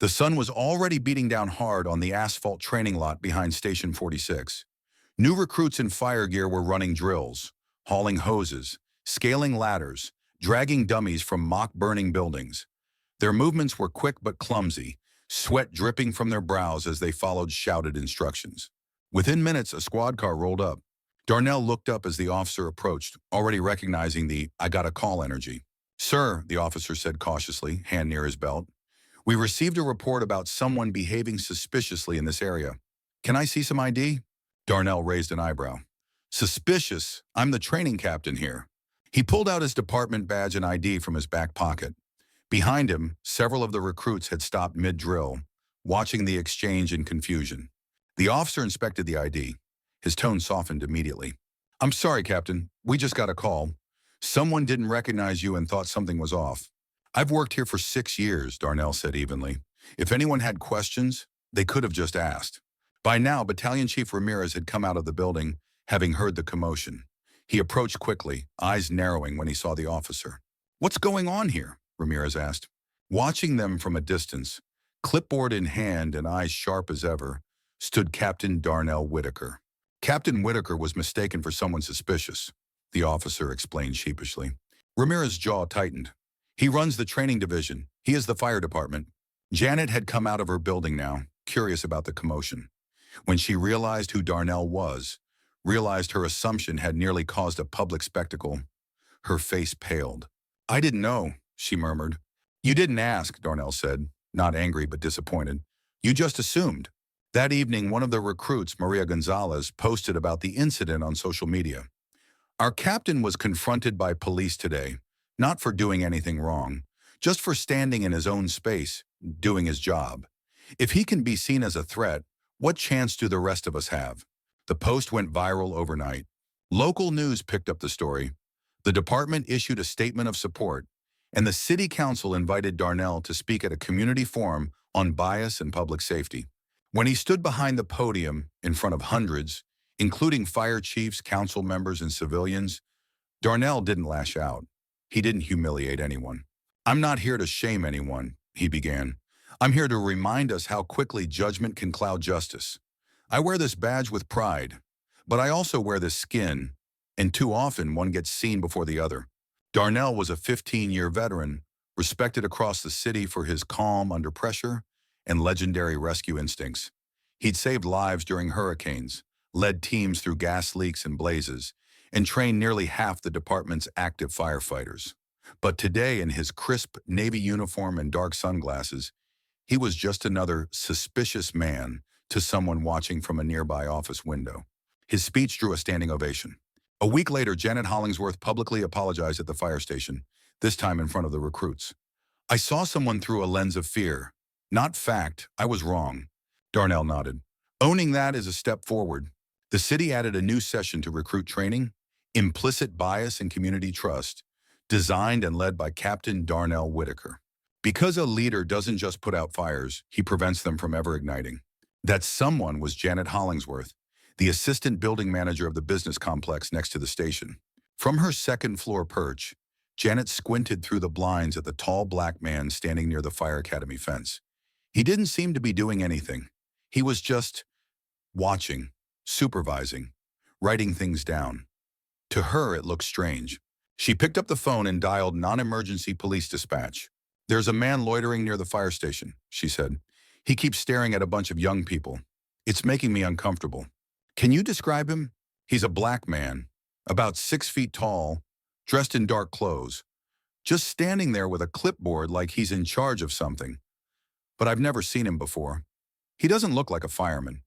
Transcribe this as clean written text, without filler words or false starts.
The sun was already beating down hard on the asphalt training lot behind Station 46. New recruits in fire gear were running drills, hauling hoses, scaling ladders, dragging dummies from mock-burning buildings. Their movements were quick but clumsy, sweat dripping from their brows as they followed shouted instructions. Within minutes, a squad car rolled up. Darnell looked up as the officer approached, already recognizing the "I got a call" energy. "Sir," the officer said cautiously, hand near his belt, "we received a report about someone behaving suspiciously in this area. Can I see some ID?" Darnell raised an eyebrow. "Suspicious? I'm the training captain here." He pulled out his department badge and ID from his back pocket. Behind him, several of the recruits had stopped mid-drill, watching the exchange in confusion. The officer inspected the ID. His tone softened immediately. "I'm sorry, Captain. We just got a call. Someone didn't recognize you and thought something was off." "I've worked here for 6 years," Darnell said evenly. "If anyone had questions, they could have just asked." By now, Battalion Chief Ramirez had come out of the building, having heard the commotion. He approached quickly, eyes narrowing when he saw the officer. "What's going on here?" Ramirez asked. Watching them from a distance, clipboard in hand and eyes sharp as ever, stood Captain Darnell Whitaker. Captain Whitaker was mistaken for someone suspicious, the officer explained sheepishly. Ramirez's jaw tightened. "He runs the training division. He is the fire department." Janet had come out of her building now, curious about the commotion. When she realized who Darnell was, realized her assumption had nearly caused a public spectacle, her face paled. "I didn't know," she murmured. "You didn't ask," Darnell said, not angry but disappointed. "You just assumed." That evening, one of the recruits, Maria Gonzalez, posted about the incident on social media. "Our captain was confronted by police today, not for doing anything wrong, just for standing in his own space, doing his job. If he can be seen as a threat, what chance do the rest of us have?" The post went viral overnight. Local news picked up the story. The department issued a statement of support, and the city council invited Darnell to speak at a community forum on bias and public safety. When he stood behind the podium in front of hundreds, including fire chiefs, council members, and civilians, Darnell didn't lash out. He didn't humiliate anyone. "I'm not here to shame anyone," he began. "I'm here to remind us how quickly judgment can cloud justice. I wear this badge with pride, but I also wear this skin, and too often one gets seen before the other." Darnell was a 15-year veteran, respected across the city for his calm under pressure and legendary rescue instincts. He'd saved lives during hurricanes, led teams through gas leaks and blazes, and trained nearly half the department's active firefighters. But today, in his crisp Navy uniform and dark sunglasses, he was just another suspicious man to someone watching from a nearby office window. His speech drew a standing ovation. A week later, Janet Hollingsworth publicly apologized at the fire station, this time in front of the recruits. "I saw someone through a lens of fear. Not fact. I was wrong." Darnell nodded. "Owning that is a step forward." The city added a new session to recruit training, Implicit Bias and Community Trust, designed and led by Captain Darnell Whitaker. Because a leader doesn't just put out fires, he prevents them from ever igniting. That someone was Janet Hollingsworth, the assistant building manager of the business complex next to the station. From her second-floor perch, Janet squinted through the blinds at the tall black man standing near the fire academy fence. He didn't seem to be doing anything. He was just watching, supervising, writing things down. To her, it looked strange. She picked up the phone and dialed non-emergency police dispatch. "There's a man loitering near the fire station," she said. "He keeps staring at a bunch of young people. It's making me uncomfortable." "Can you describe him?" "He's a black man, about 6 feet tall, dressed in dark clothes, just standing there with a clipboard like he's in charge of something. But I've never seen him before. He doesn't look like a fireman."